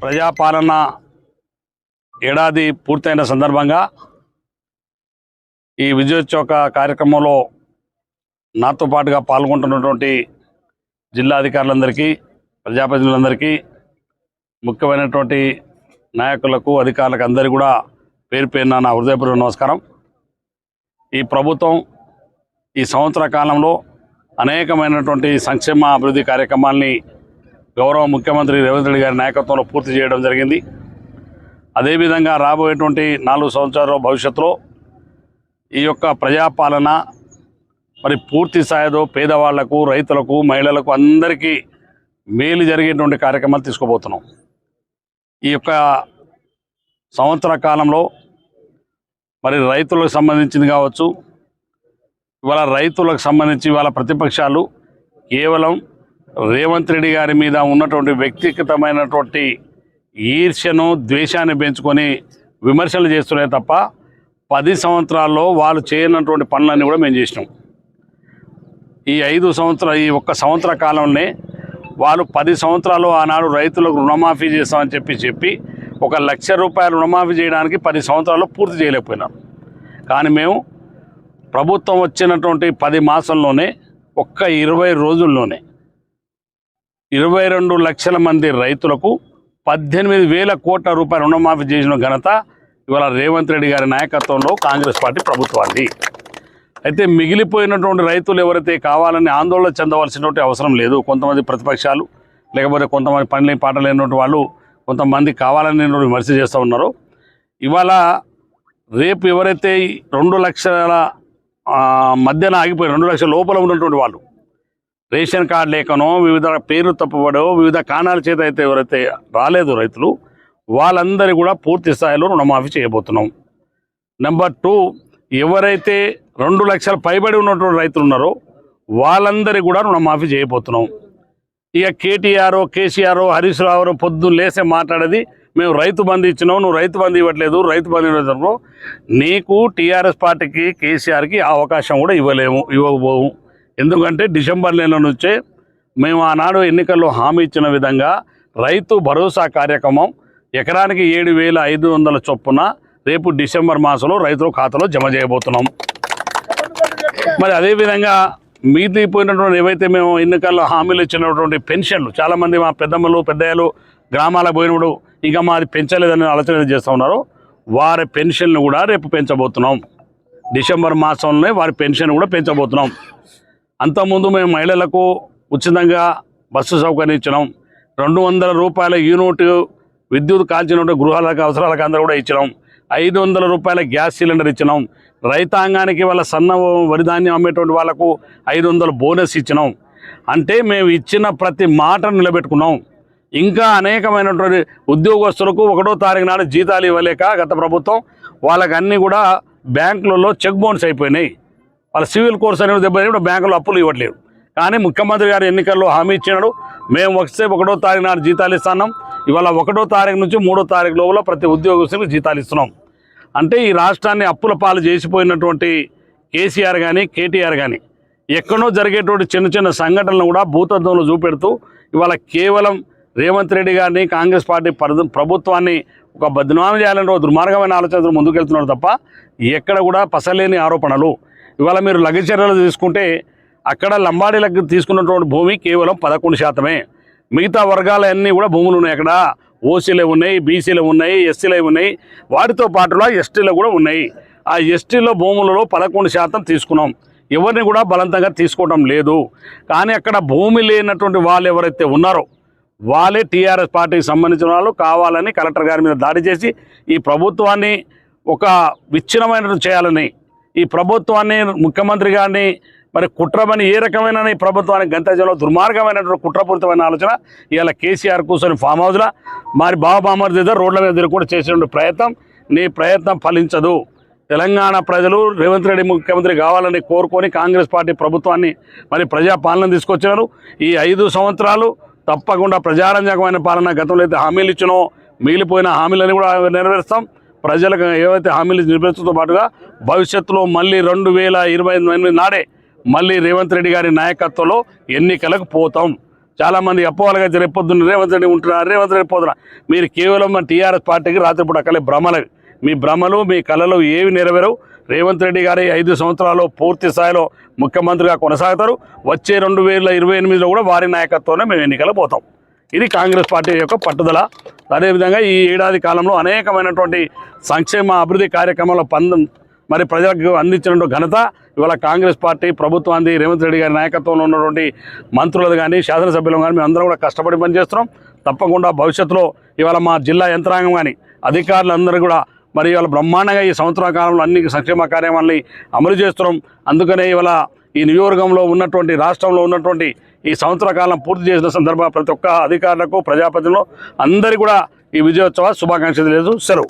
ప్రజాపాలన ఏడాది పూర్తయిన సందర్భంగా ఈ విజయోత్సవ కార్యక్రమంలో నాతో పాటుగా పాల్గొంటున్నటువంటి జిల్లా అధికారులందరికీ, ప్రజాప్రతినిధులందరికీ, ముఖ్యమైనటువంటి నాయకులకు, అందరికీ అందరికీ కూడా పేరు పేరున నా హృదయపూర్వక నమస్కారం. ఈ ప్రభుత్వం ఈ సంవత్సర కాలంలో అనేకమైనటువంటి సంక్షేమ అభివృద్ధి కార్యక్రమాల్ని గౌరవ ముఖ్యమంత్రి రేవంత్ రెడ్డి గారి నాయకత్వంలో పూర్తి చేయడం జరిగింది. అదేవిధంగా రాబోయేటువంటి 4 సంవత్సరాల భవిష్యత్తులో ఈ యొక్క ప్రజాపాలన మరి పూర్తి స్థాయిలో పేదవాళ్లకు, రైతులకు, మహిళలకు అందరికీ మేలు జరిగేటువంటి కార్యక్రమాలు తీసుకోబోతున్నాం. ఈ యొక్క సంవత్సర కాలంలో మరి రైతులకు సంబంధించింది కావచ్చు, ఇవాళ రైతులకు సంబంధించి ఇవాళ ప్రతిపక్షాలు కేవలం రేవంత్ రెడ్డి గారి మీద ఉన్నటువంటి వ్యక్తిగతమైనటువంటి ఈర్ష్యను, ద్వేషాన్ని పెంచుకొని విమర్శలు చేస్తున్నాయి తప్ప 10 సంవత్సరాల్లో వాళ్ళు చేయనటువంటి పనులన్నీ కూడా మేము చేసినాం. ఈ 5 సంవత్సరాలు, ఈ ఒక్క సంవత్సర కాలంలోనే వాళ్ళు 10 సంవత్సరాలు ఆనాడు రైతులకు రుణమాఫీ చేస్తామని చెప్పి 1 లక్ష రూపాయలు రుణమాఫీ చేయడానికి 10 సంవత్సరాల్లో పూర్తి చేయలేకపోయినారు. కానీ మేము ప్రభుత్వం వచ్చినటువంటి 10 మాసంలోనే ఒక్క 20 రోజుల్లోనే 22 లక్షల మంది రైతులకు 18,000 కోట్ల రూపాయల రుణమాఫీ చేసిన ఘనత ఇవాళ రేవంత్ రెడ్డి గారి నాయకత్వంలో కాంగ్రెస్ పార్టీ ప్రభుత్వాన్ని. అయితే మిగిలిపోయినటువంటి రైతులు ఎవరైతే కావాలని ఆందోళన చెందవలసినటువంటి అవసరం లేదు. కొంతమంది ప్రతిపక్షాలు, లేకపోతే కొంతమంది పని పాట లేనటువంటి వాళ్ళు కొంతమంది కావాలని విమర్శ చేస్తూ ఉన్నారు. ఇవాళ రేపు ఎవరైతే 2 లక్షల మధ్యన ఆగిపోయి 2 లక్షల లోపల ఉన్నటువంటి వాళ్ళు రేషన్ కార్డు లేకనో, వివిధ పేర్లు తప్పుబడో, వివిధ కారణాల చేత అయితే ఎవరైతే రాలేదు రైతులు, వాళ్ళందరూ కూడా పూర్తి స్థాయిలో రుణమాఫీ చేయబోతున్నాం. నెంబర్ 2, ఎవరైతే 2 లక్షల పైబడి ఉన్నటువంటి రైతులు ఉన్నారో వాళ్ళందరూ కూడా రుణమాఫీ చేయబోతున్నాం. ఇక కేటీఆర్, కేసీఆర్, హరీష్ రావు పొద్దున్న లేసే మాట్లాడేది మేము రైతు బంధు ఇచ్చినాం, నువ్వు రైతు బంధు ఇవ్వట్లేదు, రైతు బంధు ఇవ్వడంలో నీకు టీఆర్ఎస్ పార్టీకి, కేసీఆర్కి అవకాశం కూడా ఇవ్వకపోవు. ఎందుకంటే డిసెంబర్ నెల నుంచే మేము ఆనాడు ఎన్నికల్లో హామీ ఇచ్చిన విధంగా రైతు భరోసా కార్యక్రమం ఎకరానికి 7,500 చొప్పున రేపు డిసెంబర్ మాసంలో రైతుల ఖాతాలో జమ చేయబోతున్నాం. మరి అదేవిధంగా మిగిలిపోయినటువంటి ఏవైతే మేము ఎన్నికల్లో హామీలు ఇచ్చినటువంటి పెన్షన్లు, చాలామంది మా పెద్దయ్యలు గ్రామాలకు పోయినప్పుడు ఇంకా మాది పెంచలేదని ఆలోచన చేస్తూ ఉన్నారో వారి పెన్షన్లు కూడా రేపు పెంచబోతున్నాం. డిసెంబర్ మాసంలోనే వారి పెన్షన్ కూడా పెంచబోతున్నాం. అంతకుముందు మేము మహిళలకు ఉచితంగా బస్సు సౌకర్యం ఇచ్చినాం. 200 రూపాయల యూనిట్ విద్యుత్ కాల్చిన గృహాలకు అవసరాలకు అందరూ కూడా ఇచ్చినాం. 500 రూపాయల గ్యాస్ సిలిండర్ ఇచ్చినాం. రైతాంగానికి వాళ్ళ సన్న వరిధాన్యం అమ్మేటువంటి వాళ్ళకు 500 బోనస్ ఇచ్చినాం. అంటే మేము ఇచ్చిన ప్రతి మాటను నిలబెట్టుకున్నాం. ఇంకా అనేకమైనటువంటి ఉద్యోగస్తులకు 1వ తారీఖు నాడు జీతాలు ఇవ్వలేక గత ప్రభుత్వం వాళ్ళకి అన్నీ కూడా బ్యాంకులలో చెక్ బౌన్స్ అయిపోయినాయి. వాళ్ళ సివిల్ కోర్స్ అనేది దెబ్బతిని కూడా బ్యాంకులో అప్పులు ఇవ్వట్లేదు. కానీ ముఖ్యమంత్రి గారు ఎన్నికల్లో హామీ ఇచ్చినాడు, మేము వస్తే 1వ తారీఖు నాడు జీతాలు ఇస్తున్నాం. ఇవాళ 1వ తారీఖు నుంచి 3వ తారీఖు లోపల ప్రతి ఉద్యోగస్తులకు జీతాలు ఇస్తున్నాం. అంటే ఈ రాష్ట్రాన్ని అప్పుల పాలు చేసిపోయినటువంటి కేసీఆర్ కానీ, కేటీఆర్ కానీ ఎక్కడో జరిగేటువంటి చిన్న సంఘటనలు కూడా భూతత్వంలో చూపెడుతూ ఇవాళ కేవలం రేవంత్ రెడ్డి గారిని, కాంగ్రెస్ పార్టీ ప్రభుత్వాన్ని ఒక బద్నామం చేయాలని దుర్మార్గమైన ఆలోచనలు ముందుకెళ్తున్నారు తప్ప ఎక్కడ కూడా పసలేని ఆరోపణలు. ఇవాళ మీరు లగచర్యలు తీసుకుంటే అక్కడ లంబాడీలకు తీసుకున్నటువంటి భూమి కేవలం 11%. మిగతా వర్గాలన్నీ కూడా భూములు ఉన్నాయి. అక్కడ ఓసీలే ఉన్నాయి, బీసీలే ఉన్నాయి, ఎస్సీలే ఉన్నాయి, వాటితో పాటుగా ఎస్టీలో కూడా ఉన్నాయి. ఆ ఎస్టీలో భూములలో 11% తీసుకున్నాం. ఎవరిని కూడా బలవంతంగా తీసుకోవడం లేదు. కానీ అక్కడ భూమి లేనటువంటి వాళ్ళు ఎవరైతే ఉన్నారో వాళ్ళే టీఆర్ఎస్ పార్టీకి సంబంధించిన వాళ్ళు కావాలని కలెక్టర్ గారి మీద దాడి చేసి ఈ ప్రభుత్వాన్ని ఒక విచ్ఛిన్నమైనట్టు చేయాలని, ఈ ప్రభుత్వాన్ని, ముఖ్యమంత్రి గారిని మరి కుట్రమని ఏ రకమైన ఈ ప్రభుత్వానికి గంతజంలో దుర్మార్గమైనటువంటి కుట్రపూరితమైన ఆలోచన ఇవాళ కేసీఆర్ కూర్చొని ఫామ్ హౌస్లో మరి బామర్ది రోడ్ల మీద కూడా చేసిన ప్రయత్నం, నీ ప్రయత్నం ఫలించదు. తెలంగాణ ప్రజలు రేవంత్ రెడ్డి ముఖ్యమంత్రి కావాలని కోరుకొని కాంగ్రెస్ పార్టీ ప్రభుత్వాన్ని మరి ప్రజాపాలన తీసుకొచ్చినారు. ఈ 5 సంవత్సరాలు తప్పకుండా ప్రజారంజకమైన పాలన, గతంలో అయితే హామీలు ఇచ్చినో మిగిలిపోయిన హామీలను కూడా నెరవేరుస్తాం. ప్రజలకు ఏవైతే హామీలు నిర్వహించడంతో పాటుగా భవిష్యత్తులో మళ్ళీ 2028 నాడే మళ్ళీ రేవంత్ రెడ్డి గారి నాయకత్వంలో ఎన్నికలకు పోతాం. చాలామంది అపోవాలుగా రేపొద్దున్న రేవంత్ రెడ్డి ఉంటున్నారు, రేవంత్ రెడ్డి పోతున్నారు. మీరు కేవలం మన టీఆర్ఎస్ పార్టీకి రాత్రిపూట అక్కలే భ్రమలవి. మీ భ్రమలు మీ కళలు ఏవి నెరవేరవు. రేవంత్ రెడ్డి గారి 5 సంవత్సరాలు పూర్తి స్థాయిలో ముఖ్యమంత్రిగా కొనసాగుతారు. వచ్చే 2028లో కూడా వారి నాయకత్వంలో మేము ఎన్నికలకు పోతాం. ఇది కాంగ్రెస్ పార్టీ యొక్క పట్టుదల. అదేవిధంగా ఈ ఏడాది కాలంలో అనేకమైనటువంటి సంక్షేమ అభివృద్ధి కార్యక్రమాల మరి ప్రజలకు అందించిన ఘనత ఇవాళ కాంగ్రెస్ పార్టీ ప్రభుత్వాన్ని రేవంత్ రెడ్డి గారి నాయకత్వంలో ఉన్నటువంటి మంత్రులు కానీ శాసనసభ్యులు కానీ మేము అందరం కూడా కష్టపడి పనిచేస్తున్నాం. తప్పకుండా భవిష్యత్తులో ఇవాళ మా జిల్లా యంత్రాంగం కానీ అధికారులందరూ కూడా మరి ఇవాళ బ్రహ్మాండంగా ఈ సంవత్సర కాలంలో అన్ని సంక్షేమ కార్యక్రమాలని అమలు చేస్తున్నాం. అందుకనే ఇవాళ ఈ నియోజకవర్గంలో ఉన్నటువంటి రాష్ట్రంలో ఉన్నటువంటి ఈ సంవత్సర కాలం పూర్తి చేసిన సందర్భంగా ప్రతి ఒక్క అధికారులకు ప్రజాప్రతినిధులు అందరికీ కూడా ఈ విజయోత్సవ శుభాకాంక్షలు తెలియజేస్తూ సెలవు.